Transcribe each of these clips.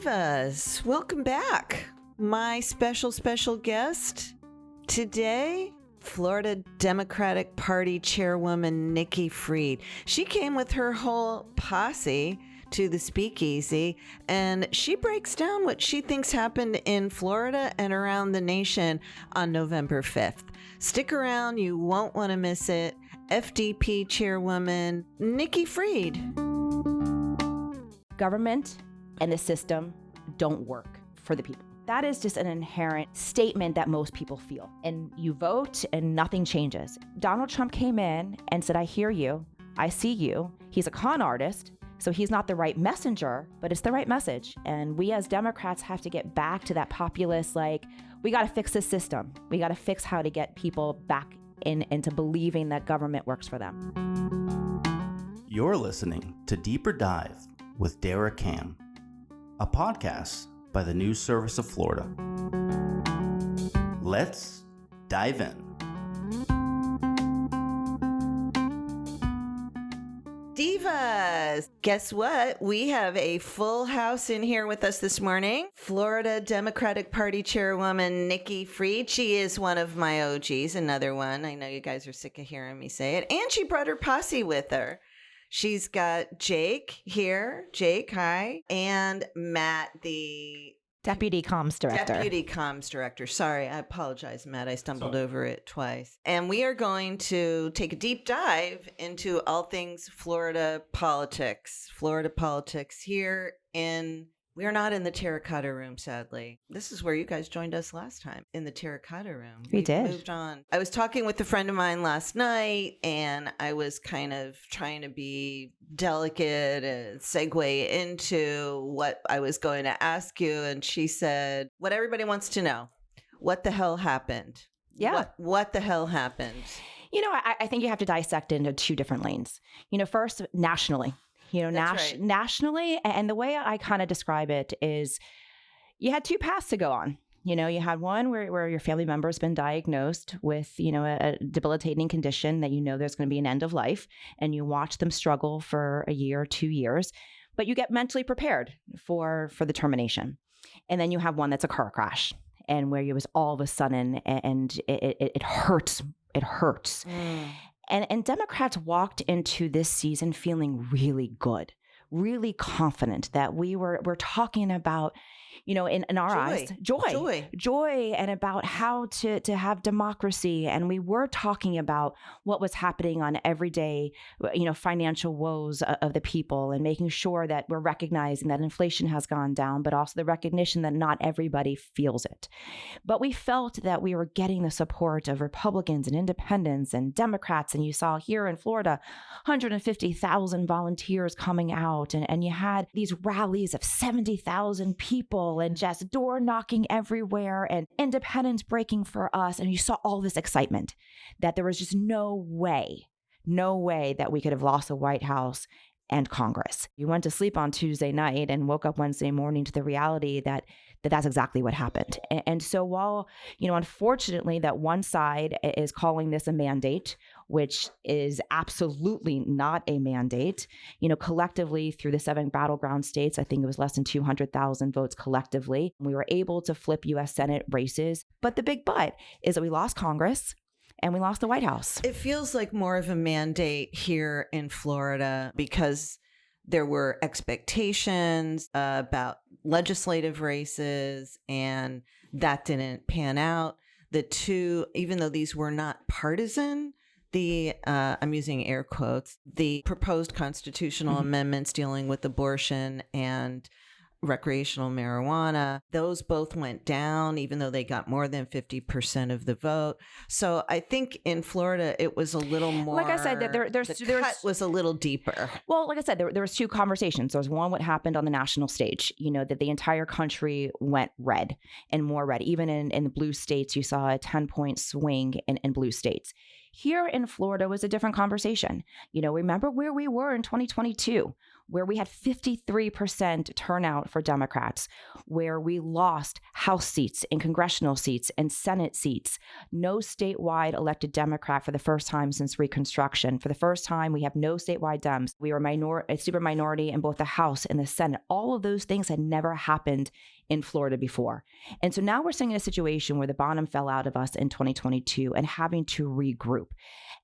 Divas, welcome back. My special guest today, Florida Democratic Party Chairwoman Nikki Fried. She came with her whole posse to the Speakeasy, and she breaks down what she thinks happened in Florida and around the nation on November 5th. Stick around, you won't want to miss it. FDP Chairwoman Nikki Fried. Government and the system don't work for the people. That is just an inherent statement that most people feel. And you vote and nothing changes. Donald Trump came in and said, I hear you, I see you. He's a con artist, so he's not the right messenger, but it's the right message. And we as Democrats have to get back to that populist, we got to fix this system. We got to fix how to get people back into believing that government works for them. You're listening to Deeper Dive with Dara, a podcast by the News Service of Florida. Let's dive in. Divas, guess what? We have a full house in here with us this morning. Florida Democratic Party Chairwoman Nikki Fried. She is one of my OGs, another one. I know you guys are sick of hearing me say it. And she brought her posse with her. She's got Jake here. Jake, hi. And Matt, the Deputy Comms Director. Deputy Comms Director. Sorry, I apologize, Matt. I stumbled over it twice. And we are going to take a deep dive into all things Florida politics. Florida politics here in... We are not in the terracotta room, sadly. This is where you guys joined us last time, in the terracotta room. We did. Moved on. I was talking with a friend of mine last night, and I was kind of trying to be delicate and segue into what I was going to ask you. And she said, what everybody wants to know, what the hell happened? Yeah. What the hell happened? I think you have to dissect into two different lanes. First, nationally. Right. Nationally, and the way I kind of describe it is you had two paths to go on. You had one where your family member has been diagnosed with, a debilitating condition that there's going to be an end of life, and you watch them struggle for a year, 2 years, but you get mentally prepared for the termination. And then you have one that's a car crash, and where it was all of a sudden, and it hurts. It hurts. And Democrats walked into this season feeling really good, really confident that we're talking about, in our eyes, joy, and about how to have democracy. And we were talking about what was happening on everyday, financial woes of the people, and making sure that we're recognizing that inflation has gone down, but also the recognition that not everybody feels it. But we felt that we were getting the support of Republicans and independents and Democrats. And you saw here in Florida, 150,000 volunteers coming out, and you had these rallies of 70,000 people and just door knocking everywhere and independents breaking for us. And you saw all this excitement that there was just no way that we could have lost the White House and Congress. You went to sleep on Tuesday night and woke up Wednesday morning to the reality that that's exactly what happened. And so while, unfortunately that one side is calling this a mandate, which is absolutely not a mandate, collectively through the 7 battleground states, I think it was less than 200,000 votes collectively. We were able to flip U.S. Senate races. But the big but is that we lost Congress and we lost the White House. It feels like more of a mandate here in Florida because there were expectations about legislative races, and that didn't pan out. The two, even though these were not partisan, I'm using air quotes, the proposed constitutional amendments dealing with abortion and recreational marijuana, those both went down, even though they got more than 50% of the vote. So I think in Florida, it was a little more, like I said, that the cut was a little deeper. Well, like I said, there was two conversations. There was one, what happened on the national stage, that the entire country went red and more red. Even in the blue states, you saw a 10-point swing in blue states. Here in Florida was a different conversation. Remember where we were in 2022, where we had 53% turnout for Democrats, where we lost House seats and congressional seats and Senate seats. No statewide elected Democrat for the first time since Reconstruction. For the first time, we have no statewide Dems. We were a super minority in both the House and the Senate. All of those things had never happened in Florida before. And so now we're sitting in a situation where the bottom fell out of us in 2022 and having to regroup.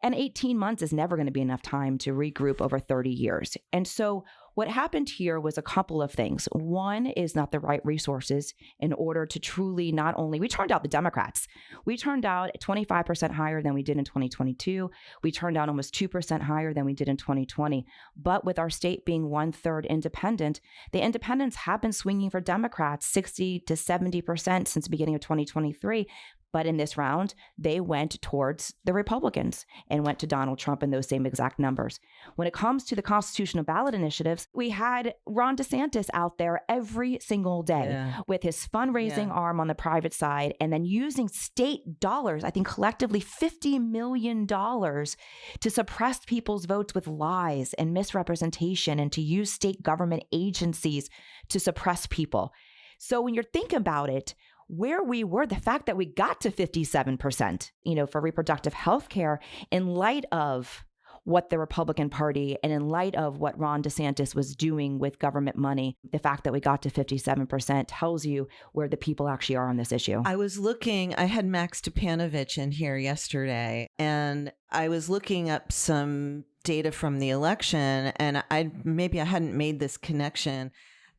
And 18 months is never going to be enough time to regroup over 30 years. And so what happened here was a couple of things. One is not the right resources in order to truly we turned out the Democrats. We turned out 25% higher than we did in 2022. We turned out almost 2% higher than we did in 2020. But with our state being 1/3 independent, the independents have been swinging for Democrats 60 to 70% since the beginning of 2023. But in this round, they went towards the Republicans and went to Donald Trump in those same exact numbers. When it comes to the constitutional ballot initiatives, we had Ron DeSantis out there every single day with his fundraising arm on the private side and then using state dollars, I think collectively $50 million to suppress people's votes with lies and misrepresentation and to use state government agencies to suppress people. So when you're thinking about it, where we were, the fact that we got to 57%, for reproductive health care in light of what the Republican Party and in light of what Ron DeSantis was doing with government money, the fact that we got to 57% tells you where the people actually are on this issue. I had Max Stepanovich in here yesterday, and I was looking up some data from the election, and I hadn't made this connection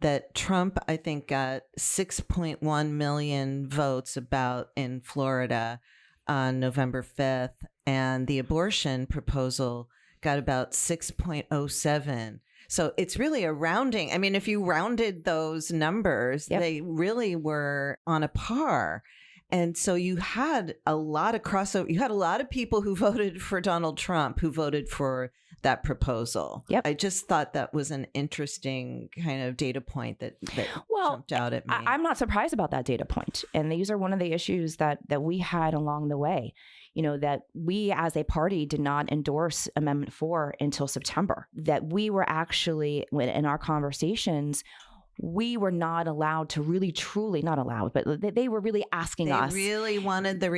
that Trump, I think, got 6.1 million votes in Florida on November 5th, and the abortion proposal got about 6.07. So it's really a rounding. I mean, if you rounded those numbers, they really were on a par. And so you had a lot of crossover. You had a lot of people who voted for Donald Trump who voted for that proposal. Yep. I just thought that was an interesting kind of data point that jumped out at me. I'm not surprised about that data point. And these are one of the issues that we had along the way. That we as a party did not endorse Amendment 4 until September. That we were actually, in our conversations, we were not allowed to really, truly, not allowed, but they were really asking us. They really wanted the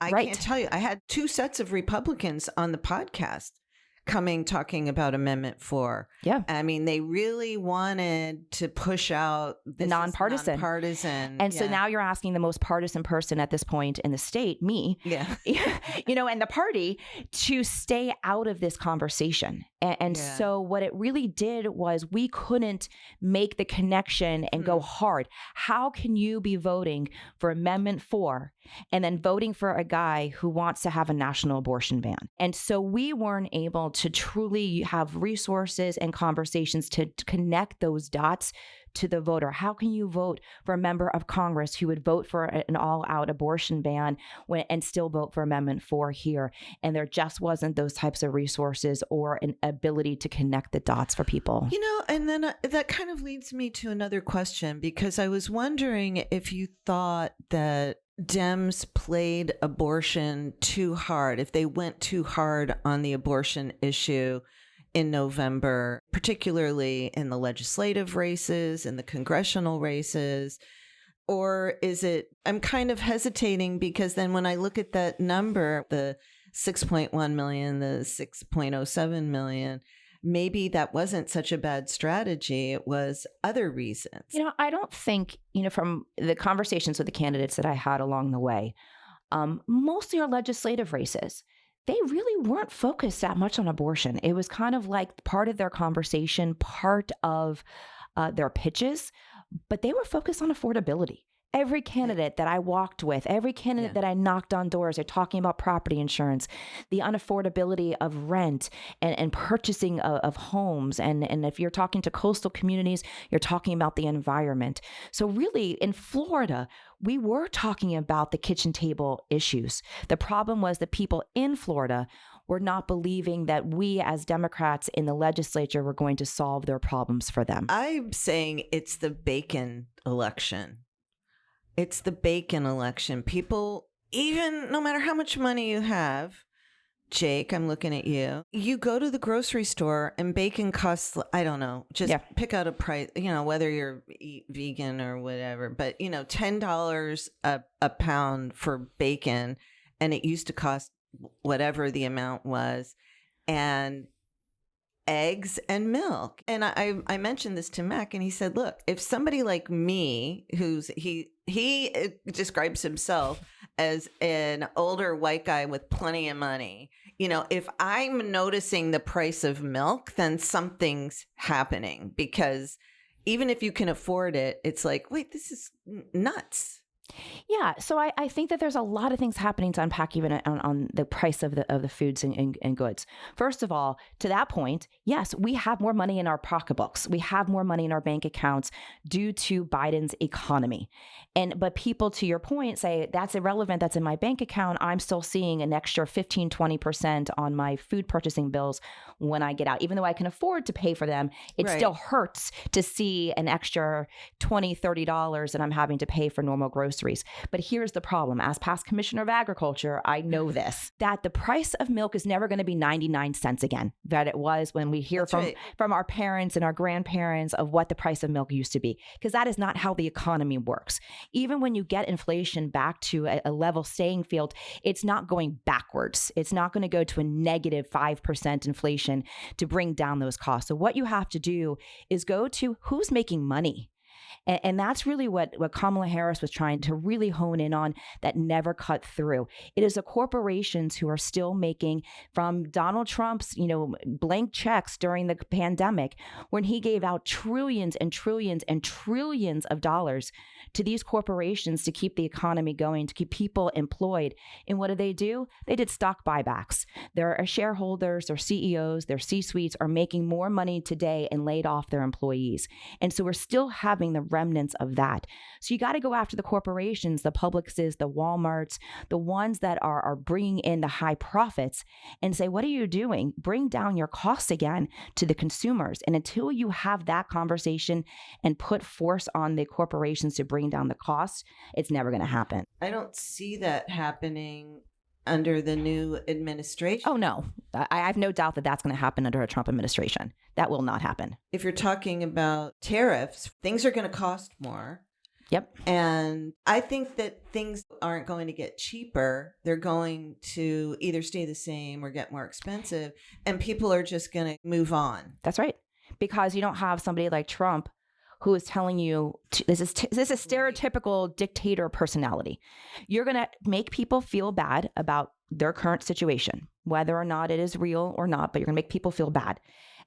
I can't tell you. I had 2 sets of Republicans on the podcast talking about Amendment 4. Yeah. I mean, they really wanted to push out the nonpartisan. And so now you're asking the most partisan person at this point in the state, me, and the party to stay out of this conversation. And so what it really did was we couldn't make the connection and go hard. How can you be voting for Amendment 4 and then voting for a guy who wants to have a national abortion ban? And so we weren't able to truly have resources and conversations to connect those dots to the voter. How can you vote for a member of Congress who would vote for an all-out abortion ban and still vote for Amendment 4 here? And there just wasn't those types of resources or an ability to connect the dots for people. And then that kind of leads me to another question, because I was wondering if you thought that Dems played abortion too hard, if they went too hard on the abortion issue in November, particularly in the legislative races, in the congressional races, or is it, I'm kind of hesitating because then when I look at that number, the 6.1 million, the 6.07 million, maybe that wasn't such a bad strategy. It was other reasons. I don't think, from the conversations with the candidates that I had along the way, mostly our legislative races, they really weren't focused that much on abortion. It was kind of like part of their conversation, part of their pitches, but they were focused on affordability. Every candidate that I walked with, every candidate that I knocked on doors, they're talking about property insurance, the unaffordability of rent and purchasing of homes. And if you're talking to coastal communities, you're talking about the environment. So really in Florida, we were talking about the kitchen table issues. The problem was that people in Florida were not believing that we as Democrats in the legislature were going to solve their problems for them. I'm saying it's the bacon election. It's the bacon election. People, even no matter how much money you have, Jake, I'm looking at you. You go to the grocery store and bacon costs, I don't know, just pick out a price, whether you're vegan or whatever, but $10 a pound for bacon, and it used to cost whatever the amount was, and eggs and milk. And I mentioned this to Mac, and he said, look, if somebody like me, he describes himself as an older white guy with plenty of money, if I'm noticing the price of milk, then something's happening, because even if you can afford it, it's like, wait, this is nuts. Yeah. So I think that there's a lot of things happening to unpack even on the price of the foods and goods. First of all, to that point, yes, we have more money in our pocketbooks. We have more money in our bank accounts due to Biden's economy. But people, to your point, say that's irrelevant. That's in my bank account. I'm still seeing an extra 15, 20% on my food purchasing bills when I get out. Even though I can afford to pay for them, it still hurts to see an extra $20, $30 that I'm having to pay for normal groceries. But here's the problem. As past Commissioner of Agriculture, I know this, that the price of milk is never going to be 99 cents again, that it was when we hear from our parents and our grandparents of what the price of milk used to be, because that is not how the economy works. Even when you get inflation back to a level playing field, it's not going backwards. It's not going to go to a negative 5% inflation to bring down those costs. So what you have to do is go to who's making money. And that's really what Kamala Harris was trying to really hone in on, that never cut through. It is the corporations who are still making from Donald Trump's, blank checks during the pandemic, when he gave out trillions and trillions and trillions of dollars to these corporations to keep the economy going, to keep people employed. And what do? They did stock buybacks. Their shareholders, their CEOs, their C-suites are making more money today and laid off their employees. And so we're still having the remnants of that. So you got to go after the corporations, the Publixes, the Walmarts, the ones that are bringing in the high profits, and say, what are you doing? Bring down your costs again to the consumers. And until you have that conversation and put force on the corporations to bring down the costs, it's never going to happen. I don't see that happening under the new administration. Oh, no. I have no doubt that that's going to happen under a Trump administration. That will not happen. If you're talking about tariffs, things are going to cost more. Yep. And I think that things aren't going to get cheaper. They're going to either stay the same or get more expensive. And people are just going to move on. That's right. Because you don't have somebody like Trump who is telling you this is stereotypical dictator personality. You're going to make people feel bad about their current situation, whether or not it is real or not, but you're going to make people feel bad.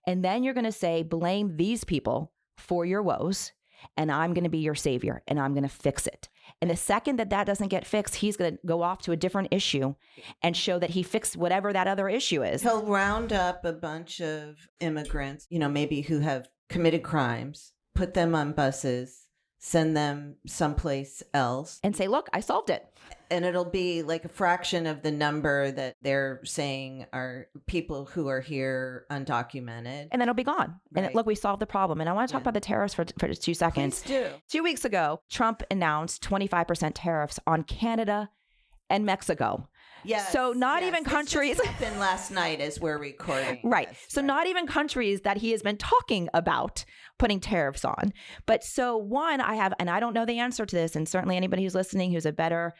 And then you're going to say, blame these people for your woes, and I'm going to be your savior, and I'm going to fix it. And the second that doesn't get fixed, he's going to go off to a different issue and show that he fixed whatever that other issue is. He'll round up a bunch of immigrants, maybe who have committed crimes, put them on buses, send them someplace else, and say, look, I solved it. And it'll be like a fraction of the number that they're saying are people who are here undocumented. And then it'll be gone. Right. And look, we solved the problem. And I want to talk about the tariffs for 2 seconds. Please do. 2 weeks ago, Trump announced 25% tariffs on Canada and Mexico. Yes. So not even countries. This just happened last night as we're recording. Right. This, so not even countries that he has been talking about putting tariffs on. But so one, I don't know the answer to this, and certainly anybody who's listening who's a better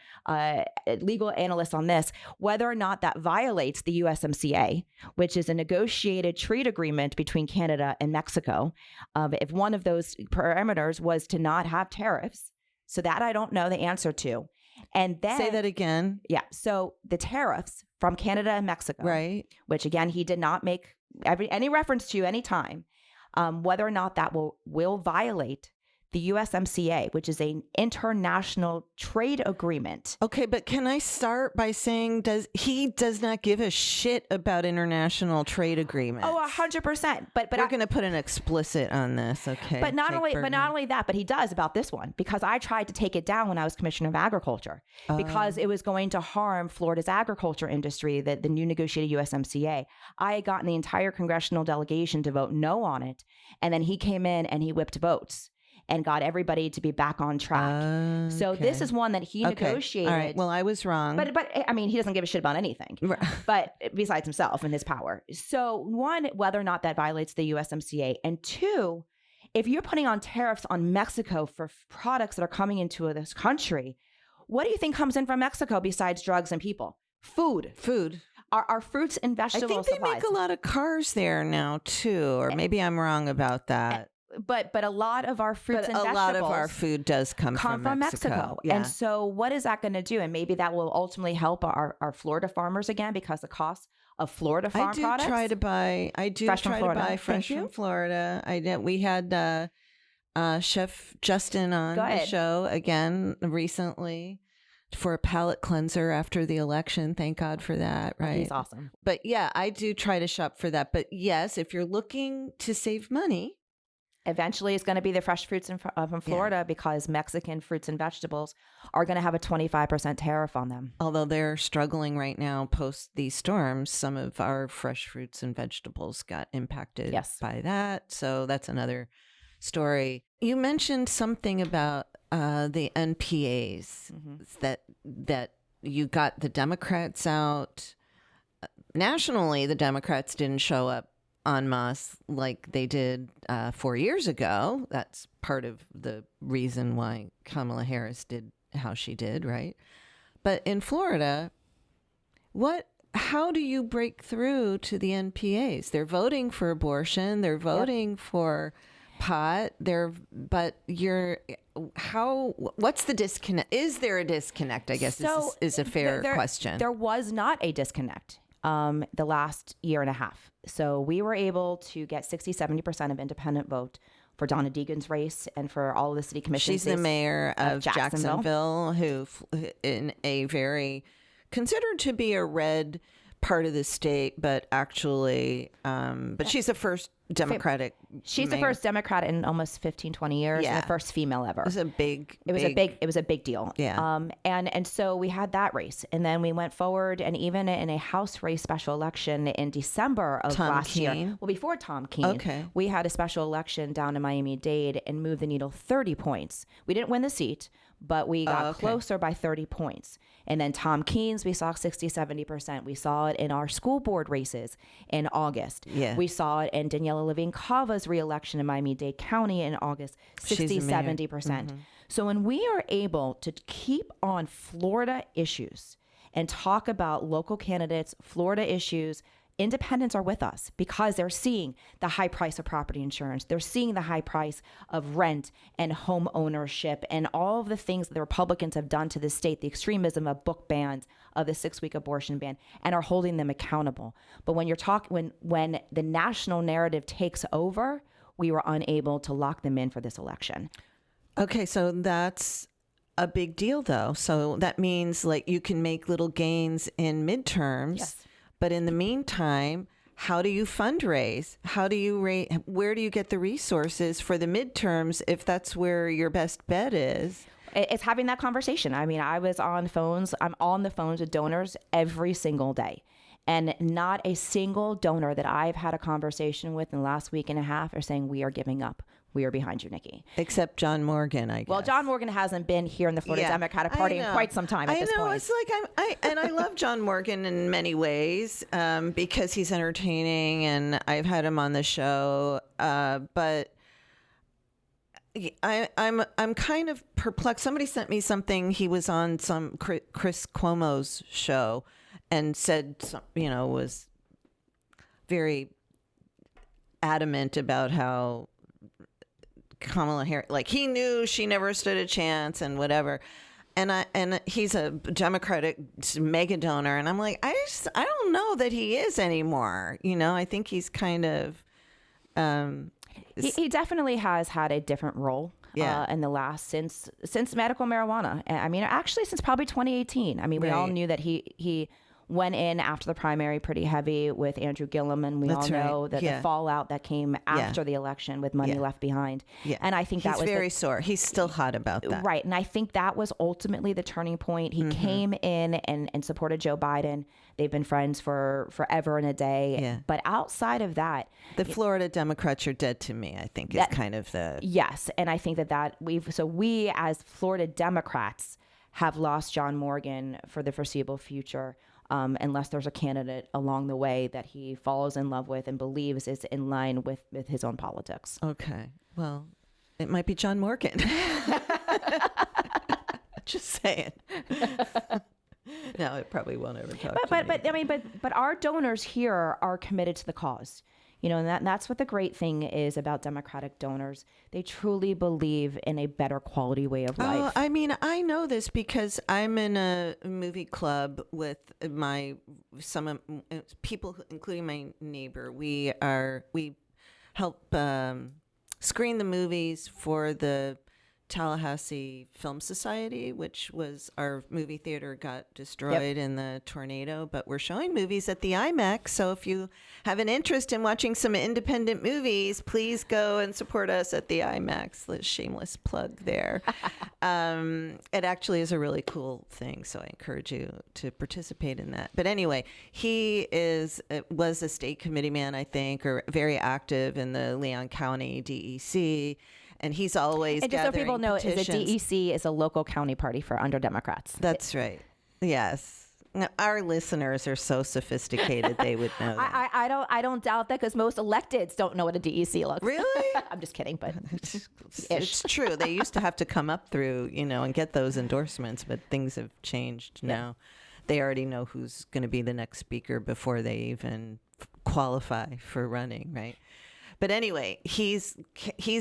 legal analyst on this, whether or not that violates the USMCA, which is a negotiated trade agreement between Canada and Mexico. If one of those parameters was to not have tariffs, so that I don't know the answer to. And then say that again. Yeah. So the tariffs from Canada and Mexico, right? Which again, he did not make any reference to any time, whether or not that will violate the USMCA, which is an international trade agreement. Okay, but can I start by saying he does not give a shit about international trade agreements? Oh, 100%. But we're going to put an explicit on this, okay? But not only that, but he does about this one, because I tried to take it down when I was Commissioner of Agriculture because it was going to harm Florida's agriculture industry, the new negotiated USMCA. I had gotten the entire congressional delegation to vote no on it, and then he came in and he whipped votes. and got everybody to be back on track. So this is one that he negotiated. All right. Well, I was wrong. But I mean, he doesn't give a shit about anything, but besides himself and his power. So one, whether or not that violates the USMCA, and two, if you're putting on tariffs on Mexico for products that are coming into this country, what do you think comes in from Mexico besides drugs and people? Food. Our fruits and vegetables. I think they make a lot of cars there now too, or maybe I'm wrong about that. But a lot of our fruits and vegetables, a lot of our food does come from Mexico. Yeah. And so what is that going to do? And maybe that will ultimately help our Florida farmers again, because the cost of Florida farm products. I do try to buy fresh from Florida. We had Chef Justin on the show again recently for a palate cleanser after the election. Thank God for that, right? He's awesome. But yeah, I do try to shop for that. But yes, if you're looking to save money, eventually it's going to be the fresh fruits from Florida, because Mexican fruits and vegetables are going to have a 25% tariff on them. Although they're struggling right now post these storms, some of our fresh fruits and vegetables got impacted by that. So that's another story. You mentioned something about the NPAs, that you got the Democrats out. Nationally, the Democrats didn't show up en masse like they did 4 years ago. That's part of the reason why Kamala Harris did how she did, right? But in Florida, how do you break through to the NPAs? They're voting for abortion. They're voting for pot. What's the disconnect? Is there a disconnect? I guess this is a fair question. There was not a disconnect the last year and a half. So we were able to get 60-70% of independent vote for Donna Deegan's race and for all of the city commission. She's the mayor of Jacksonville, who in a very considered to be a red part of the state, but actually, but she's the first Democratic. She's the first Democrat in almost 15, 20 years, and the first female ever. It was a big deal. Yeah. And so we had that race, and then we went forward, and even in a House race special election in December of last year. Well, before Tom Keene, we had a special election down in Miami-Dade and moved the needle 30 points. We didn't win the seat, but we got closer by 30 points. And then Tom Keene's, we saw 60-70%. We saw it in our school board races in August. Yeah. We saw it in Daniela Levine Cava's reelection in Miami-Dade County in August, 60-70%. So when we are able to keep on Florida issues and talk about local candidates, Florida issues, independents are with us because they're seeing the high price of property insurance. They're seeing the high price of rent and home ownership and all of the things that the Republicans have done to the state, the extremism of book bans, of the 6-week abortion ban, and are holding them accountable. But when you're when the national narrative takes over, we were unable to lock them in for this election. Okay, so that's a big deal, though. So that means like you can make little gains in midterms. Yes. But in the meantime, how do you fundraise? Where do you get the resources for the midterms if that's where your best bet is? It's having that conversation. I mean, I'm on the phones with donors every single day. And not a single donor that I've had a conversation with in the last week and a half are saying we are giving up. We are behind you, Nikki. Except John Morgan, I guess. Well, John Morgan hasn't been here in the Florida Democratic Party in quite some time at this point. It's like I love John Morgan in many ways because he's entertaining and I've had him on the show. But I'm kind of perplexed. Somebody sent me something. He was on some Chris Cuomo's show and said, was very adamant about how Kamala Harris, like he knew she never stood a chance and whatever. And he's a Democratic mega donor. And I'm like, I don't know that he is anymore. I think he's kind of, he definitely has had a different role in the last, since medical marijuana. I mean, actually since probably 2018. I mean, we all knew that he went in after the primary pretty heavy with Andrew Gillum, and we all know that the fallout that came after the election with money left behind. Yeah. And I think that was very sore. He's still hot about that. Right. And I think that was ultimately the turning point. He came in and supported Joe Biden. They've been friends for forever and a day. Yeah. But outside of that, the Florida Democrats are dead to me, I think, is kind of the... Yes. And I think that we as Florida Democrats have lost John Morgan for the foreseeable future. Unless there's a candidate along the way that he falls in love with and believes is in line with his own politics. Okay. Well, it might be John Morgan. Just saying. No, it probably won't ever talk to me. But our donors here are committed to the cause. You know, and that's what the great thing is about Democratic donors. They truly believe in a better quality way of life. I mean, I know this because I'm in a movie club with some people, including my neighbor. We help screen the movies for the Tallahassee Film Society, which was our movie theater got destroyed in the tornado, but we're showing movies at the IMAX. So if you have an interest in watching some independent movies, please go and support us at the IMAX. Shameless plug there. It actually is a really cool thing, so I encourage you to participate in that. But anyway, he was a state committee man, I think, or very active in the Leon County DEC. And he's always and just so people know, petitions. The DEC is a local county party for under Democrats. That's right. Yes. Now, our listeners are so sophisticated; they would know that. I don't doubt that, because most electeds don't know what a DEC looks. Really? I'm just kidding, but it's true. They used to have to come up through, and get those endorsements, but things have changed now. They already know who's going to be the next speaker before they even qualify for running, right? But anyway, he's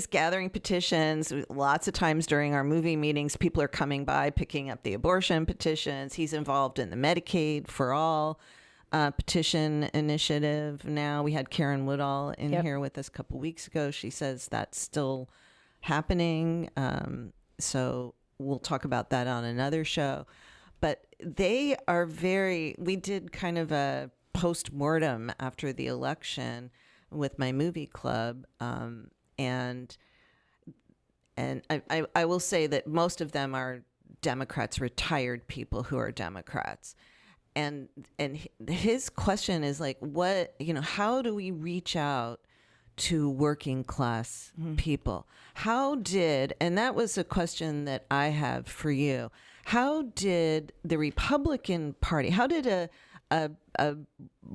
gathering petitions. Lots of times during our movie meetings, people are coming by, picking up the abortion petitions. He's involved in the Medicaid for All petition initiative. Now, we had Karen Woodall in here with us a couple weeks ago. She says that's still happening. So we'll talk about that on another show. But they are we did kind of a postmortem after the election with my movie club, and I will say that most of them are Democrats, retired people who are Democrats, and his question is like, how do we reach out to working class people? And that was a question that I have for you. How did the Republican Party, how did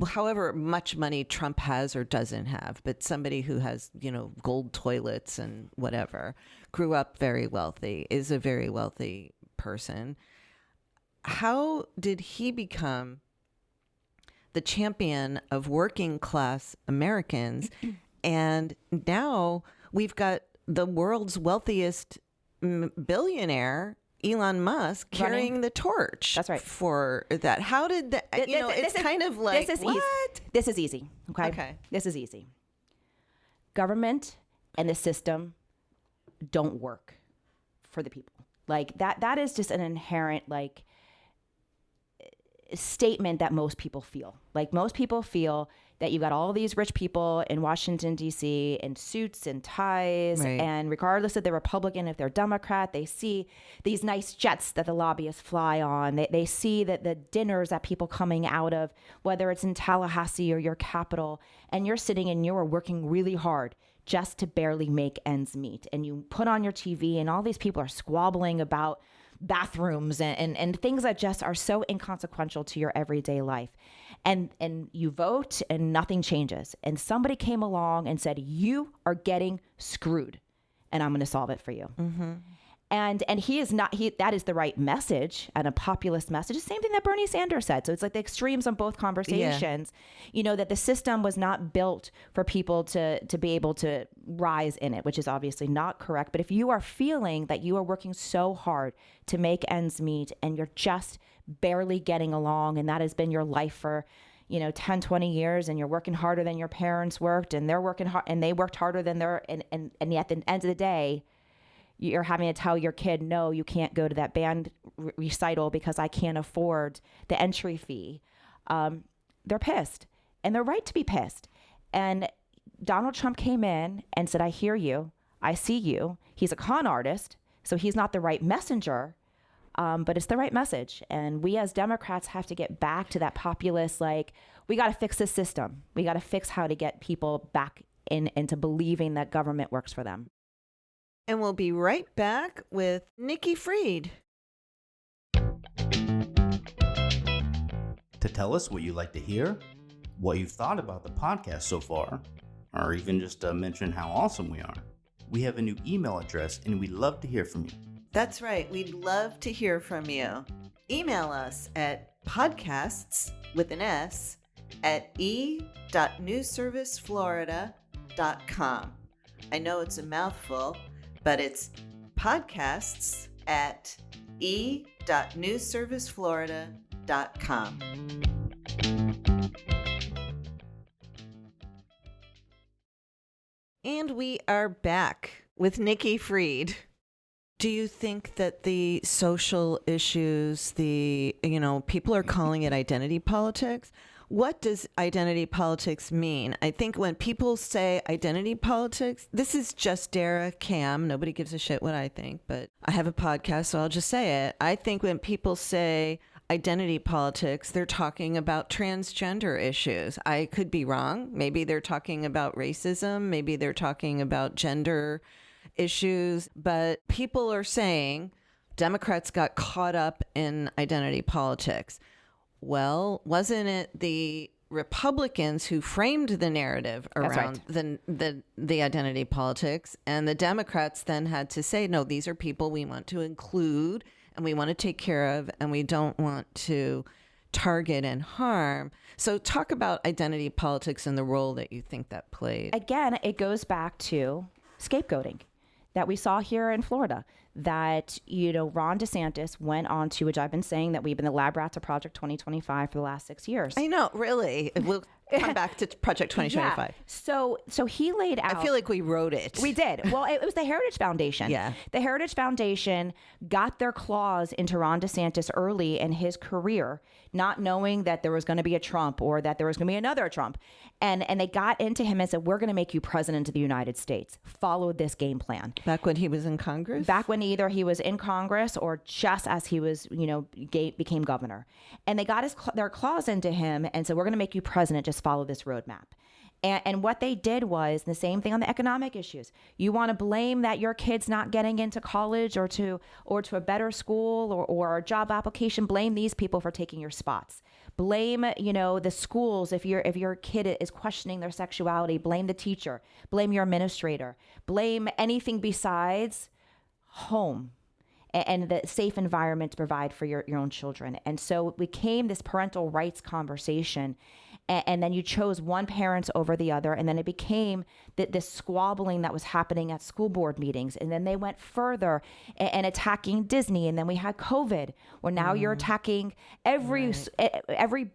however much money Trump has or doesn't have, but somebody who has, gold toilets and whatever, grew up very wealthy, is a very wealthy person. How did he become the champion of working class Americans? And now we've got the world's wealthiest billionaire, Elon Musk, carrying the torch. That's right. For that. How did that, it's kind of like, this is what? Easy. This is easy. Okay. This is easy. Government and the system don't work for the people. Like that is just an inherent, statement that most people feel. Like, most people feel that you've got all these rich people in Washington, D.C. in suits and ties. Right. And regardless if they're Republican, if they're Democrat, they see these nice jets that the lobbyists fly on. They see that the dinners that people coming out of, whether it's in Tallahassee or your capital, and you're sitting and you're working really hard just to barely make ends meet. And you put on your TV and all these people are squabbling about bathrooms and things that just are so inconsequential to your everyday life. And you vote and nothing changes. And somebody came along and said, you are getting screwed and I'm going to solve it for you. Mm-hmm. And that is the right message and a populist message. The same thing that Bernie Sanders said. So it's like the extremes on both conversations, that the system was not built for people to be able to rise in it, which is obviously not correct. But if you are feeling that you are working so hard to make ends meet and you're just barely getting along, and that has been your life for 10, 20 years, and you're working harder than your parents worked, and they're working hard and they worked harder than and at the end of the day, you're having to tell your kid, no, you can't go to that band recital because I can't afford the entry fee. they're pissed, and they're right to be pissed. And Donald Trump came in and said, I hear you. I see you. He's a con artist, so he's not the right messenger, but it's the right message. And we as Democrats have to get back to that populist, like, we got to fix the system. We got to fix how to get people back into believing that government works for them. And we'll be right back with Nikki Fried. To tell us what you'd like to hear, what you've thought about the podcast so far, or even just mention how awesome we are, we have a new email address and we'd love to hear from you. That's right. We'd love to hear from you. Email us at podcasts with an S at e.newsserviceflorida.com. I know it's a mouthful, but it's podcasts at e.newsserviceflorida.com. And we are back with Nikki Fried. Do you think that the social issues, people are calling it identity politics? What does identity politics mean? I think when people say identity politics, this is just Dara, Cam. Nobody gives a shit what I think, but I have a podcast, so I'll just say it. I think when people say identity politics, they're talking about transgender issues. I could be wrong. Maybe they're talking about racism. Maybe they're talking about gender issues. But people are saying Democrats got caught up in identity politics. Well, wasn't it the Republicans who framed the narrative around the identity politics, and the Democrats then had to say, no, these are people we want to include and we want to take care of, and we don't want to target and harm. So talk about identity politics and the role that you think that played. Again, it goes back to scapegoating that we saw here in Florida, that, Ron DeSantis went on to, which I've been saying, that we've been the lab rats of Project 2025 for the last 6 years. I know, really. We'll come back to Project 2025. Yeah. So he laid out. I feel like we wrote it. We did. Well, it was the Heritage Foundation. Yeah. The Heritage Foundation got their claws into Ron DeSantis early in his career, not knowing that there was going to be a Trump or that there was going to be another Trump. And they got into him and said, we're going to make you president of the United States. Follow this game plan. Back when he was in Congress? Back when either he was in Congress or just as he was, became governor. And they got their claws into him and said, we're going to make you president. Just follow this roadmap. And what they did was the same thing on the economic issues. You want to blame that your kid's not getting into college or to a better school or a job application, blame these people for taking your spots. Blame, the schools if your kid is questioning their sexuality, blame the teacher, blame your administrator, blame anything besides home and the safe environment to provide for your own children. And so it became this parental rights conversation. And then you chose one parent over the other. And then it became this squabbling that was happening at school board meetings. And then they went further and attacking Disney. And then we had COVID, where now you're attacking every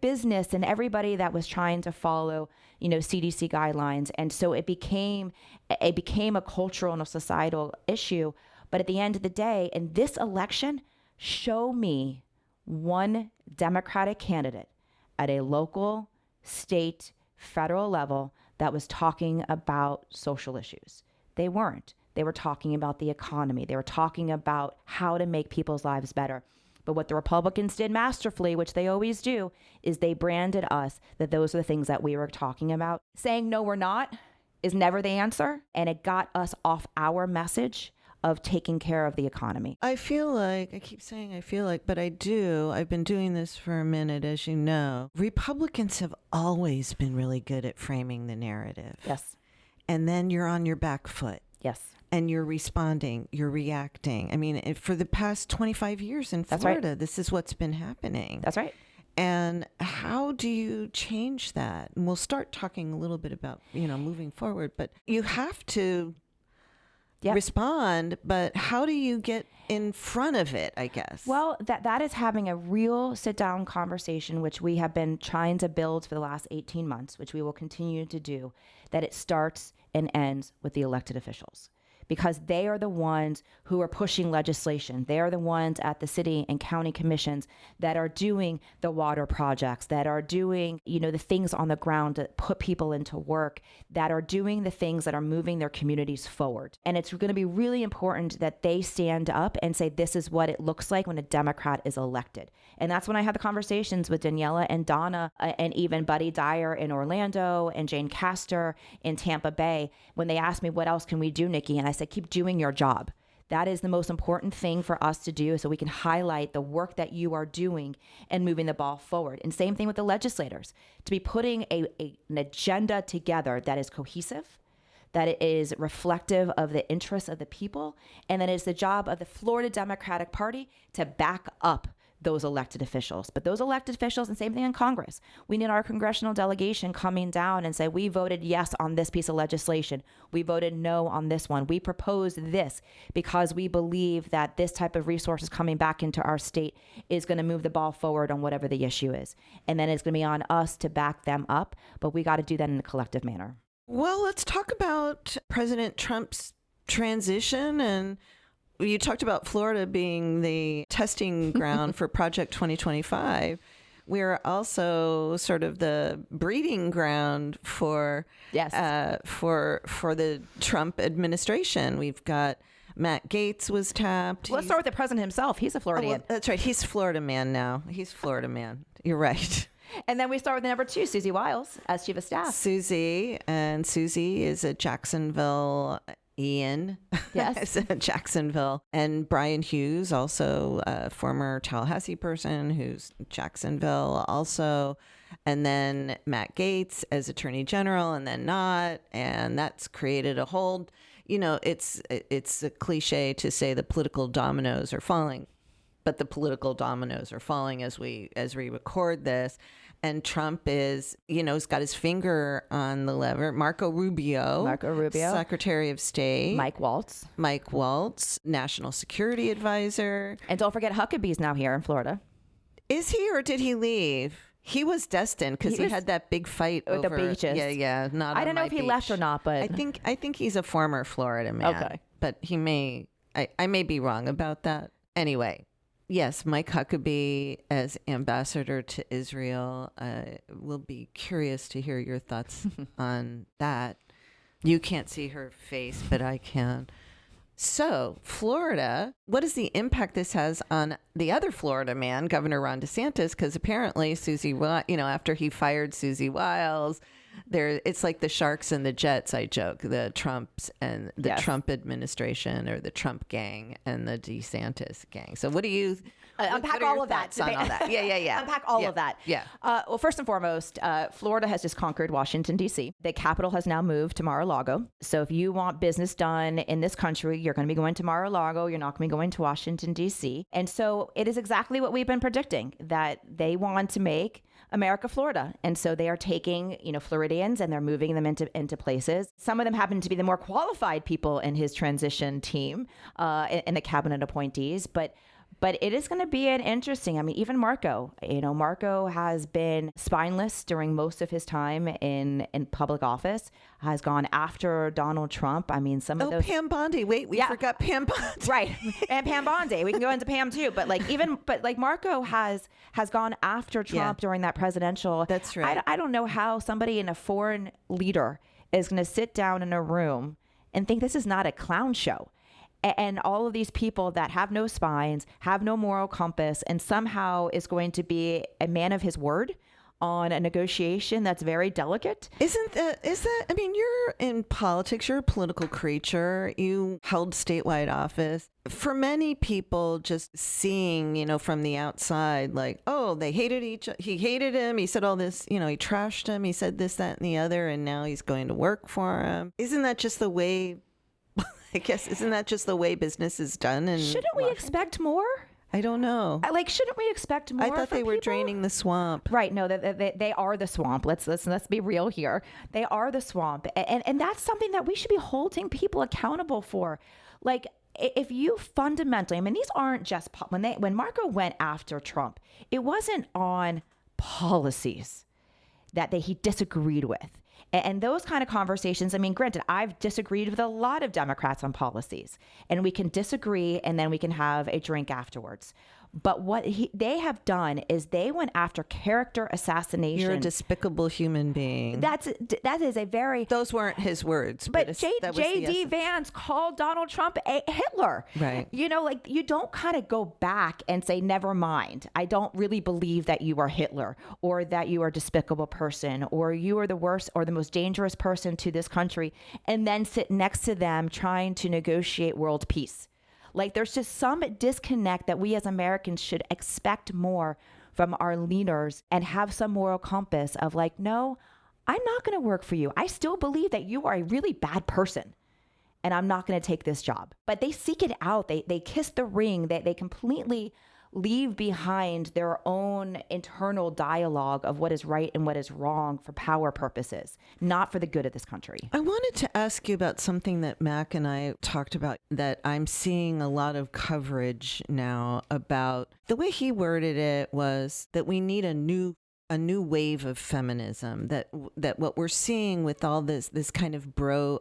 business and everybody that was trying to follow, CDC guidelines. And so it became a cultural and a societal issue. But at the end of the day, in this election, show me one Democratic candidate at a local, state, federal level that was talking about social issues. They weren't. They were talking about the economy. They were talking about how to make people's lives better. But what the Republicans did masterfully, which they always do, is they branded us that those are the things that we were talking about. Saying no, we're not is never the answer. And it got us off our message of taking care of the economy. I feel like, but I do. I've been doing this for a minute, as you know. Republicans have always been really good at framing the narrative. Yes. And then you're on your back foot. Yes. And you're responding, you're reacting. I mean, for the past 25 years in Florida, This is what's been happening. That's right. And how do you change that? And we'll start talking a little bit about, moving forward, but you have to respond, but how do you get in front of it, I guess? Well, that is having a real sit-down conversation, which we have been trying to build for the last 18 months, which we will continue to do, that it starts and ends with the elected officials. because they are the ones who are pushing legislation. They are the ones at the city and county commissions that are doing the water projects, that are doing, the things on the ground to put people into work, that are doing the things that are moving their communities forward. And it's going to be really important that they stand up and say, this is what it looks like when a Democrat is elected. And that's when I had the conversations with Daniela and Donna and even Buddy Dyer in Orlando and Jane Castor in Tampa Bay, when they asked me, what else can we do, Nikki? And I said, keep doing your job. That is the most important thing for us to do, so we can highlight the work that you are doing and moving the ball forward. And same thing with the legislators, to be putting an agenda together that is cohesive, that it is reflective of the interests of the people, and that it's the job of the Florida Democratic Party to back up those elected officials. But those elected officials, and same thing in Congress, we need our congressional delegation coming down and say, we voted yes on this piece of legislation. We voted no on this one. We proposed this because we believe that this type of resources coming back into our state is going to move the ball forward on whatever the issue is. And then it's going to be on us to back them up. But we got to do that in a collective manner. Well, let's talk about President Trump's transition. And you talked about Florida being the testing ground for Project 2025. We're also sort of the breeding ground for the Trump administration. We've got Matt Gaetz was tapped. Let's start with the president himself. He's a Floridian. Well, that's right. He's Florida man now. He's Florida man. You're right. And then we start with the number 2, Susie Wiles, as chief of staff. Susie is a Jacksonville Ian. Yes. Jacksonville. And Brian Hughes, also a former Tallahassee person who's Jacksonville also. And then Matt Gaetz as Attorney General, and then not. And that's created a whole, it's a cliche to say the political dominoes are falling, but the political dominoes are falling as we record this. And Trump is, has got his finger on the lever. Marco Rubio, Secretary of State. Mike Waltz, National Security Advisor. And don't forget Huckabee's now here in Florida. Is he, or did he leave? He was destined because he had that big fight with over the beaches. Yeah. I don't know if he left or not, but I think he's a former Florida man. Okay, but he may. I may be wrong about that. Anyway. Yes, Mike Huckabee as ambassador to Israel. We'll be curious to hear your thoughts on that. You can't see her face, but I can. So, Florida, what is the impact this has on the other Florida man, Governor Ron DeSantis? Because apparently after he fired Susie Wiles, it's like the Sharks and the Jets, I joke, the Trumps and the Trump administration, or the Trump gang and the DeSantis gang. So what do you unpack all of that? On all that? Yeah. Unpack all of that. Yeah. Well, first and foremost, Florida has just conquered Washington, D.C. The capital has now moved to Mar-a-Lago. So if you want business done in this country, you're going to be going to Mar-a-Lago. You're not going to be going to Washington, D.C. And so it is exactly what we've been predicting, that they want to make America Florida. And so they are taking, Floridians, and they're moving them into places. Some of them happen to be the more qualified people in his transition team, in the cabinet appointees. But it is going to be an interesting, even Marco, Marco has been spineless during most of his time in public office, has gone after Donald Trump. Some of those. Pam Bondi. Wait, we forgot Pam Bondi. Right. And Pam Bondi. We can go into Pam too. But Marco has gone after Trump during that presidential. That's right. I don't know how somebody in a foreign leader is going to sit down in a room and think this is not a clown show. And all of these people that have no spines, have no moral compass, and somehow is going to be a man of his word on a negotiation that's very delicate. Is that, you're in politics, you're a political creature, you held statewide office. For many people, just seeing, from the outside, like, oh, they hated he hated him, he said all this, he trashed him, he said this, that, and the other, and now he's going to work for him. Isn't that just the way, isn't that just the way business is done? And shouldn't we expect more? I don't know. Shouldn't we expect more? I thought they were people? draining the swamp. Right. No, they are the swamp. Let's be real here. They are the swamp. And that's something that we should be holding people accountable for. Like, if you fundamentally, these aren't just, when Marco went after Trump, it wasn't on policies that he disagreed with. And those kind of conversations, I mean, granted, I've disagreed with a lot of Democrats on policies, and we can disagree and then we can have a drink afterwards. But what they have done is they went after character assassination. You're a despicable human being. That is a very... Those weren't his words. But J.D. Vance called Donald Trump a Hitler. Right. You know, like, you don't kind of go back and say, never mind, I don't really believe that you are Hitler, or that you are a despicable person, or you are the worst or the most dangerous person to this country, and then sit next to them trying to negotiate world peace. Like, there's just some disconnect that we as Americans should expect more from our leaders and have some moral compass of like, no, I'm not going to work for you. I still believe that you are a really bad person and I'm not going to take this job. But they seek it out. They kiss the ring. They completely leave behind their own internal dialogue of what is right and what is wrong for power purposes, not for the good of this country. I wanted to ask you about something that Mac and I talked about that I'm seeing a lot of coverage now about. The way he worded it was that we need a new wave of feminism, that what we're seeing with all this kind of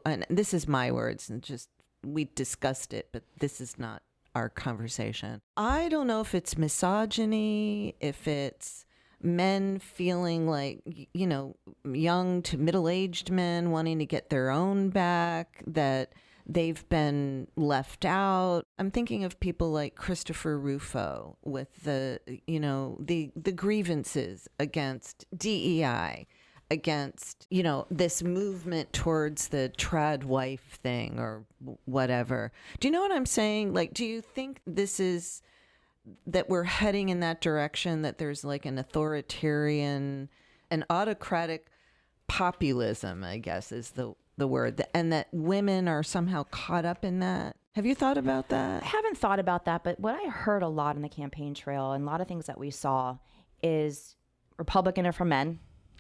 and this is my words, and just, we discussed it, but this is not our conversation. I don't know if it's misogyny, if it's men feeling like, you know, young to middle-aged men wanting to get their own back, that they've been left out. I'm thinking of people like Christopher Rufo with the grievances against DEI, against, you know, this movement towards the trad wife thing or whatever. Do you know what I'm saying? Like, do you think this is, that we're heading in that direction, that there's like an authoritarian, an autocratic populism, I guess is the word, and that women are somehow caught up in that? Have you thought about that? I haven't thought about that, but what I heard a lot in the campaign trail and a lot of things that we saw is Republican are for men,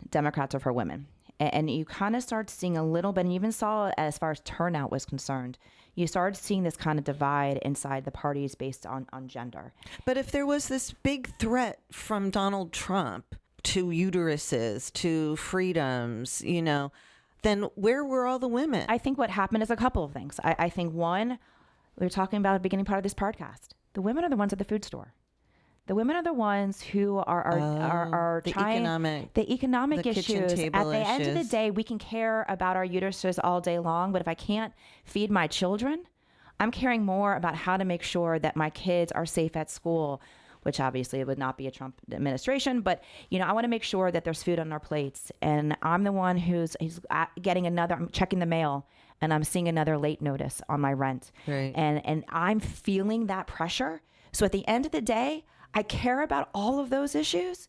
Democrats are for women. And you kind of start seeing a little bit, and you even saw as far as turnout was concerned, you started seeing this kind of divide inside the parties based on gender. But if there was this big threat from Donald Trump to uteruses, to freedoms, you know, then where were all the women? I think what happened is a couple of things. I think one, we were talking about at the beginning part of this podcast, the women are the ones at the food store. The women are the ones who are the trying the economic the issues. kitchen table At the end of the issues. day, we can care about our uteruses all day long, but if I can't feed my children, I'm caring more about how to make sure that my kids are safe at school, which obviously it would not be a Trump administration, but you know, I want to make sure that there's food on our plates. And I'm the one who's I'm checking the mail and I'm seeing another late notice on my rent. Right. And I'm feeling that pressure. So at the end of the day, I care about all of those issues,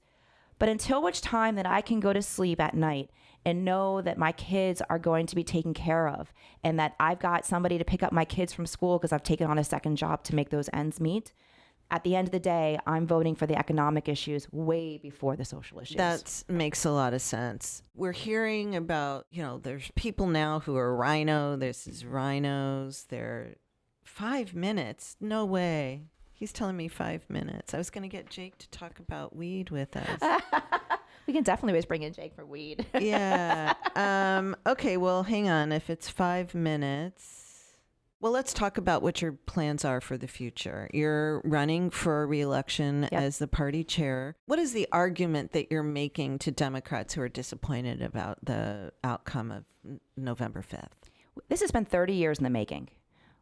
but until which time that I can go to sleep at night and know that my kids are going to be taken care of and that I've got somebody to pick up my kids from school because I've taken on a second job to make those ends meet, at the end of the day, I'm voting for the economic issues way before the social issues. That makes a lot of sense. We're hearing about, you know, there's people now who are this is rhinos. They're 5 minutes. No way. He's telling me 5 minutes. I was going to get Jake to talk about weed with us. We can definitely always bring in Jake for weed. Yeah. Okay, well, hang on. If it's 5 minutes, well, let's talk about what your plans are for the future. You're running for re-election as the party chair. What is the argument that you're making to Democrats who are disappointed about the outcome of November 5th? This has been 30 years in the making.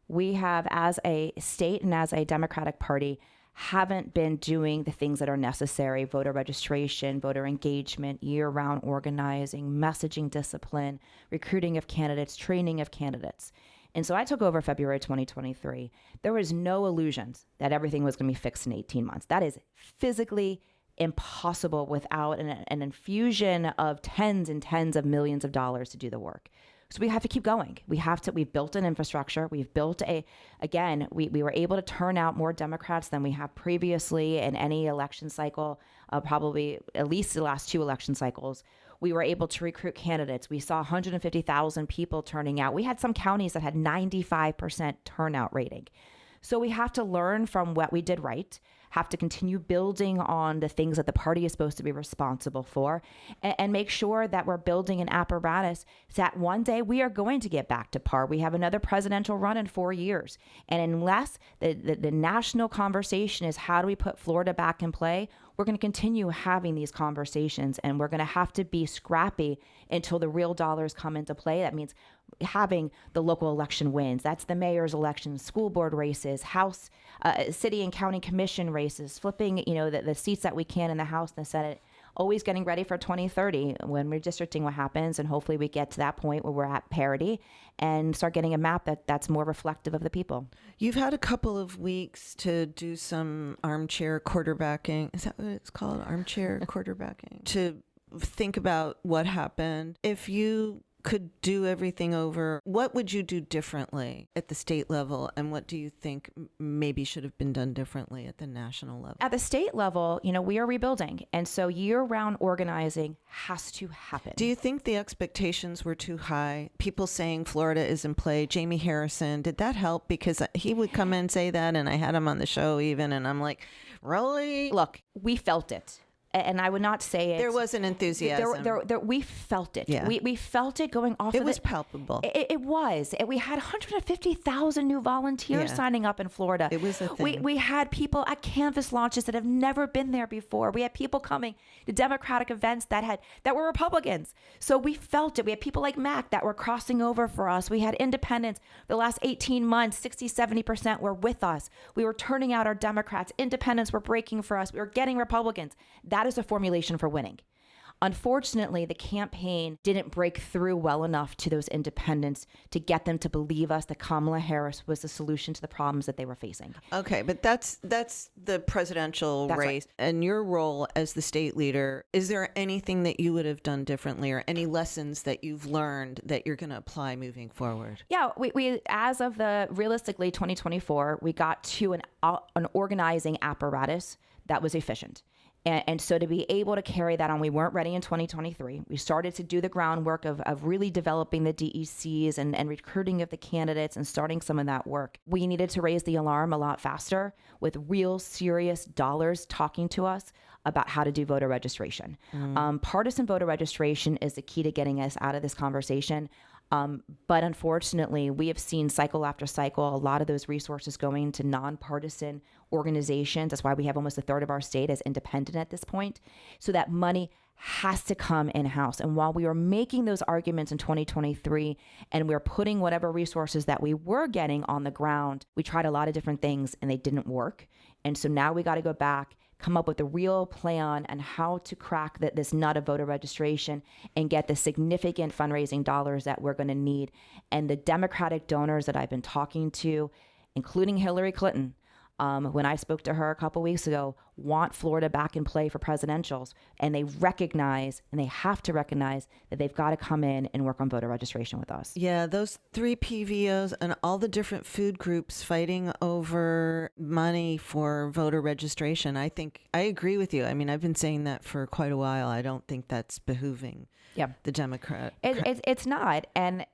We have, as a state and as a Democratic Party, haven't been doing the things that are necessary: voter registration, voter engagement, year-round organizing, messaging discipline, recruiting of candidates, training of candidates. And so I took over February 2023. There was no illusions that everything was going to be fixed in 18 months. That is physically impossible without an infusion of tens and tens of millions of dollars to do the work. So we have to keep going. We've built an infrastructure. We've built we were able to turn out more Democrats than we have previously in any election cycle, probably at least the last 2 election cycles. We were able to recruit candidates. We saw 150,000 people turning out. We had some counties that had 95% turnout rating. So we have to learn from what we did right, have to continue building on the things that the party is supposed to be responsible for, and make sure that we're building an apparatus that one day we are going to get back to par. We have another presidential run in 4 years. And unless the national conversation is how do we put Florida back in play, we're going to continue having these conversations, and we're going to have to be scrappy until the real dollars come into play. That means having the local election wins. That's the mayor's election, school board races, House, city and county commission races, flipping, the seats that we can in the House and the Senate, always getting ready for 2030 when redistricting what happens. And hopefully we get to that point where we're at parity and start getting a map that's more reflective of the people. You've had a couple of weeks to do some armchair quarterbacking. Is that what it's called? Armchair quarterbacking? To think about what happened. If you could do everything over, what would you do differently at the state level? And what do you think maybe should have been done differently at the national level? At the state level, we are rebuilding. And so year-round organizing has to happen. Do you think the expectations were too high? People saying Florida is in play. Jamie Harrison, did that help? Because he would come in and say that, and I had him on the show even, and I'm like, really? Look, we felt it. And I would not say it. There was an enthusiasm. We felt it. Yeah. We felt it going off. It was palpable. It was. We had 150,000 new volunteers signing up in Florida. It was a thing. We had people at canvas launches that have never been there before. We had people coming to Democratic events that were Republicans. So we felt it. We had people like Mac that were crossing over for us. We had independents. The last 18 months, 60-70% were with us. We were turning out our Democrats. Independents were breaking for us. We were getting Republicans. That is a formulation for winning. Unfortunately, the campaign didn't break through well enough to those independents to get them to believe us that Kamala Harris was the solution to the problems that they were facing. Okay, but that's the presidential race. Right. And your role as the state leader, is there anything that you would have done differently or any lessons that you've learned that you're going to apply moving forward? Yeah, we as of realistically 2024, we got to an organizing apparatus that was efficient. And so to be able to carry that on, we weren't ready in 2023. We started to do the groundwork of really developing the DECs and recruiting of the candidates and starting some of that work. We needed to raise the alarm a lot faster with real serious dollars talking to us about how to do voter registration. Partisan voter registration is the key to getting us out of this conversation. But unfortunately, we have seen cycle after cycle, a lot of those resources going to nonpartisan organizations. That's why we have almost a third of our state as independent at this point. So that money has to come in-house. And while we were making those arguments in 2023 and we were putting whatever resources that we were getting on the ground, we tried a lot of different things and they didn't work. And so now we got to go back, come up with a real plan on how to crack this nut of voter registration and get the significant fundraising dollars that we're going to need. And the Democratic donors that I've been talking to, including Hillary Clinton, when I spoke to her a couple weeks ago, want Florida back in play for presidentials. And they recognize, and they have to recognize, that they've got to come in and work on voter registration with us. Yeah, those 3 PVOs and all the different food groups fighting over money for voter registration. I think I agree with you. I mean, I've been saying that for quite a while. I don't think that's behooving the Democrat. It's not. And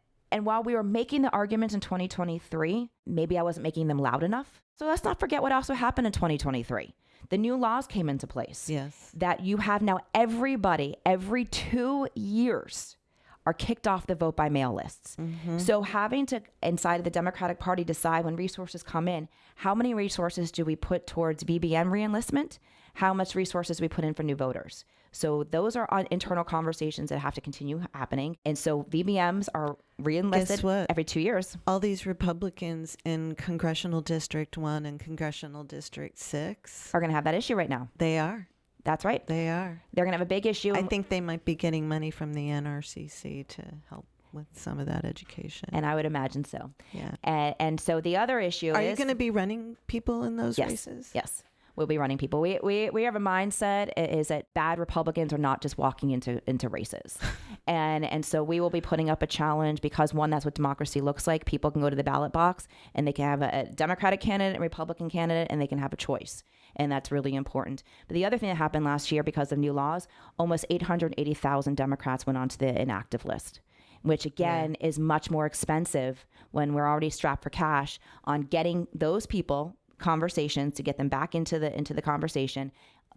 while we were making the arguments in 2023, maybe I wasn't making them loud enough. So let's not forget what also happened in 2023. The new laws came into place. Yes. That you have now everybody, every 2 years, are kicked off the vote by mail lists. Mm-hmm. So having to, inside of the Democratic Party, decide when resources come in, how many resources do we put towards VBM reenlistment? How much resources we put in for new voters? So those are internal conversations that have to continue happening. And so VBMs are reenlisted every 2 years. All these Republicans in Congressional District 1 and Congressional District 6 are going to have that issue right now. They are. That's right. They are. They're going to have a big issue. I think they might be getting money from the NRCC to help with some of that education. And I would imagine so. Yeah. And so the other issue Are you going to be running people in those races? Yes. We'll be running people. We have a mindset is that bad Republicans are not just walking into races. and so we will be putting up a challenge because, one, that's what democracy looks like. People can go to the ballot box and they can have a Democratic candidate, a Republican candidate, and they can have a choice. And that's really important. But the other thing that happened last year because of new laws, almost 880,000 Democrats went onto the inactive list. which again is much more expensive when we're already strapped for cash on getting those people conversations to get them back into the conversation,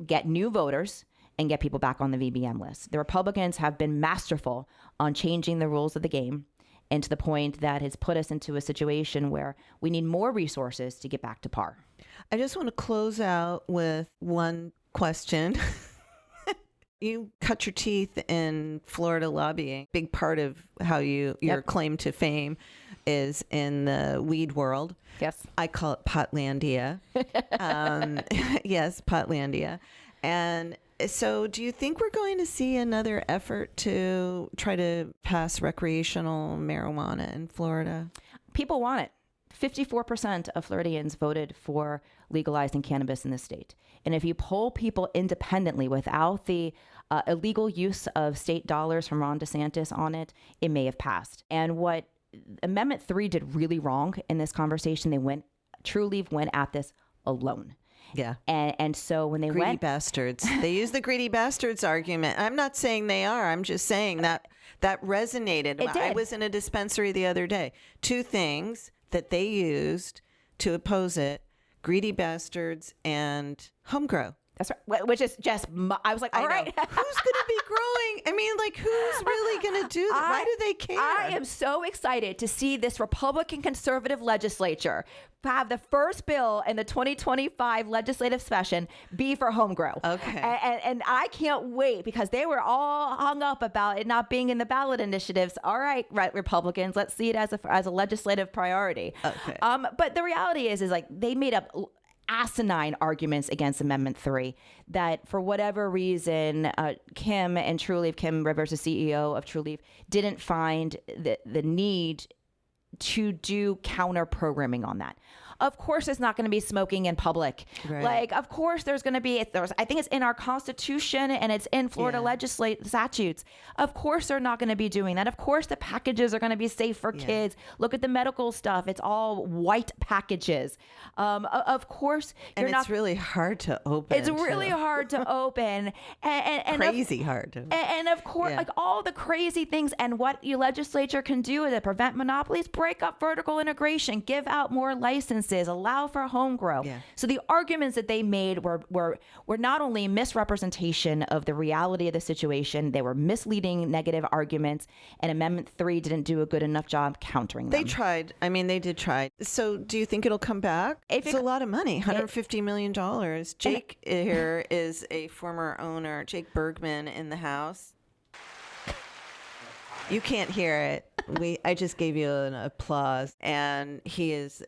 get new voters, and get people back on the VBM list. The Republicans have been masterful on changing the rules of the game, and to the point that has put us into a situation where we need more resources to get back to par. I just want to close out with one question. You cut your teeth in Florida lobbying. Big part of how your claim to fame is in the weed world. Yes. I call it Potlandia. Yes, Potlandia. And so do you think we're going to see another effort to try to pass recreational marijuana in Florida? People want it. 54% of Floridians voted for legalizing cannabis in the state. And if you poll people independently without the illegal use of state dollars from Ron DeSantis on it, it may have passed. And what Amendment 3 did really wrong in this conversation, True Leave went at this alone. Yeah. And so when they greedy bastards, they use the greedy bastards argument. I'm not saying they are. I'm just saying that resonated. It did. I was in a dispensary the other day. Two things that they used to oppose it: greedy bastards and home grow. That's right. Which is just, I was like, all right. Who's going to be growing? I mean, like, who's really going to do that? Why do they care? I am so excited to see this Republican conservative legislature have the first bill in the 2025 legislative session be for home grow. Okay. And I can't wait, because they were all hung up about it not being in the ballot initiatives. All right, Republicans, let's see it as a legislative priority. Okay. But the reality is like they made up asinine arguments against Amendment 3 that for whatever reason, Kim Rivers, the CEO of True Leave, didn't find the need to do counter programming on that. Of course, it's not going to be smoking in public. Right. Like, of course, there's going to be, I think it's in our Constitution and it's in Florida statutes. Of course, they're not going to be doing that. Of course, the packages are going to be safe for kids. Look at the medical stuff. It's all white packages. Of course, it's really hard to open. It's really hard to open. And crazy hard. And of course, like all the crazy things, and what your legislature can do to prevent monopolies, break up vertical integration, give out more licenses, allow for home grow. Yeah. So the arguments that they made were not only misrepresentation of the reality of the situation, they were misleading, negative arguments, and Amendment 3 didn't do a good enough job countering them. They tried. I mean, they did try. So do you think it'll come back? It's a lot of money, $150 million. Jake here is a former owner, Jake Bergman, in the house. You can't hear it. I just gave you an applause. And he is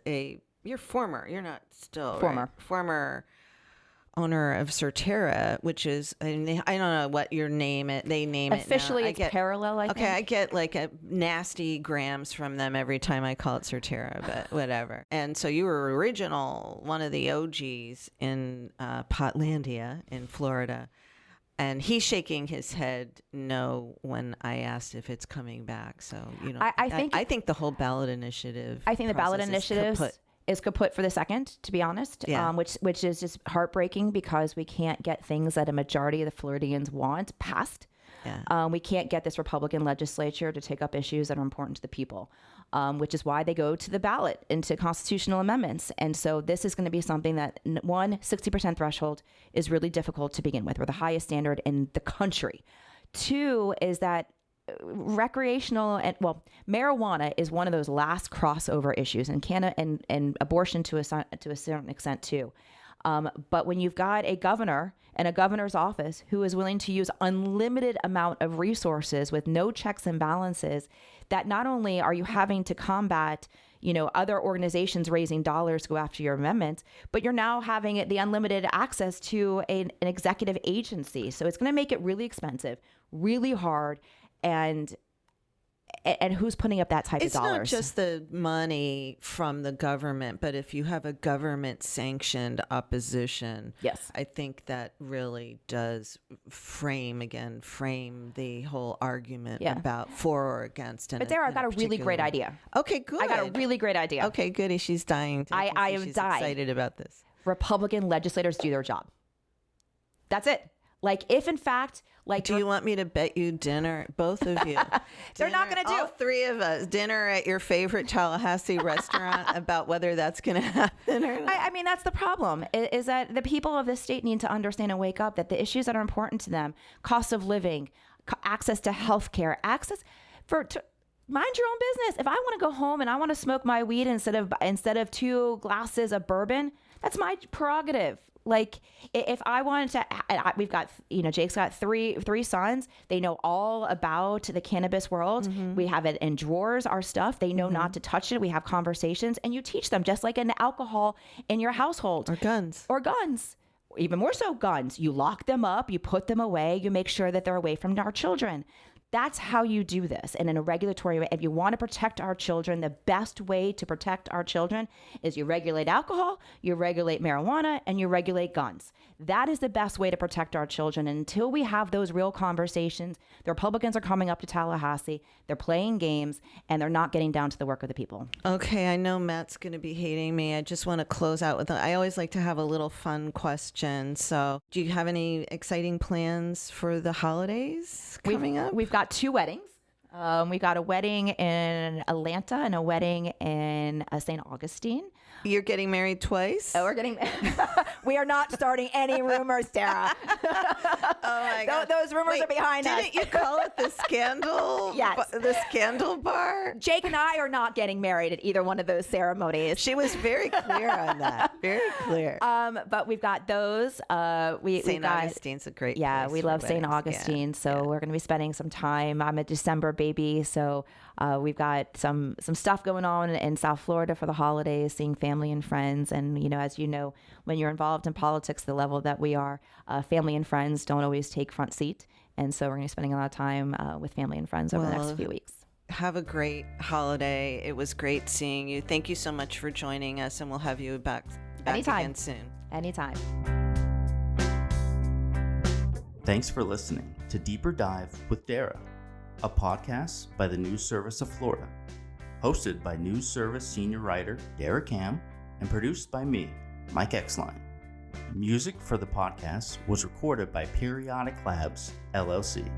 you're former. You're not still. Former. Right? Former owner of Certera, which is, I don't know what your name it. They name officially it now. It's Parallel, I think. Okay, I get like a nasty grams from them every time I call it Certera, but whatever. And so you were one of the OGs in Potlandia in Florida. And he's shaking his head no when I asked if it's coming back. So, I think the whole ballot initiative. I think the ballot initiative is kaput for the second, to be honest, which is just heartbreaking, because we can't get things that a majority of the Floridians want passed. Yeah. We can't get this Republican legislature to take up issues that are important to the people, which is why they go to the ballot into constitutional amendments. And so this is going to be something that, 60% threshold is really difficult to begin with. We're the highest standard in the country. 2 is that marijuana is one of those last crossover issues, and abortion to a certain extent too. But when you've got a governor and a governor's office who is willing to use unlimited amount of resources with no checks and balances, that not only are you having to combat, other organizations raising dollars to go after your amendments, but you're now having the unlimited access to an executive agency. So it's going to make it really expensive, really hard. And who's putting up that type of dollars? It's not just the money from the government, but if you have a government-sanctioned opposition, yes, I think that really does frame the whole argument about for or against. But Dara, I got a really great idea. Okay, good. I got a really great idea. Okay, goody. She's dying. I am she's dying. Excited about this. Republican legislators do their job. That's it. Like if in fact, like do you want me to bet you dinner, both of you? They're not going to do all three of us dinner at your favorite Tallahassee restaurant about whether that's going to happen or not. I mean, that's the problem is that the people of this state need to understand and wake up that the issues that are important to them, cost of living, access to health care, access to mind your own business. If I want to go home and I want to smoke my weed instead of 2 glasses of bourbon, that's my prerogative. Like if I wanted to, we've got, Jake's got three sons. They know all about the cannabis world. Mm-hmm. We have it in drawers, our stuff. They know not to touch it. We have conversations and you teach them just like in alcohol in your household. Or guns. Even more so guns. You lock them up, you put them away, you make sure that they're away from our children. That's how you do this. And in a regulatory way, if you want to protect our children, the best way to protect our children is you regulate alcohol, you regulate marijuana, and you regulate guns. That is the best way to protect our children. And until we have those real conversations, the Republicans are coming up to Tallahassee, they're playing games, and they're not getting down to the work of the people. Okay, I know Matt's going to be hating me. I just want to close out with, I always like to have a little fun question. So do you have any exciting plans for the holidays coming up? We've got 2 weddings. We got a wedding in Atlanta and a wedding in St. Augustine. You're getting married twice? Oh, we are not starting any rumors, Dara. Oh my God. Those rumors are behind us. Didn't you call it the scandal? Yes. The scandal bar? Jake and I are not getting married at either one of those ceremonies. She was very clear on that. Very clear. But we've got those. St. Augustine's a great place. We love St. Augustine. So we're going to be spending some time. I'm a December baby. So we've got some stuff going on in South Florida for the holidays, seeing family and friends. And, as you know, when you're involved in politics, the level that we are, family and friends don't always take front seat. And so we're going to be spending a lot of time with family and friends over the next few weeks. Have a great holiday. It was great seeing you. Thank you so much for joining us, and we'll have you back Anytime. Again soon. Anytime. Thanks for listening to Deeper Dive with Dara, a podcast by the News Service of Florida, hosted by News Service senior writer Dara Cam and produced by me, Mike Exline. Music for the podcast was recorded by Periodic Labs, LLC.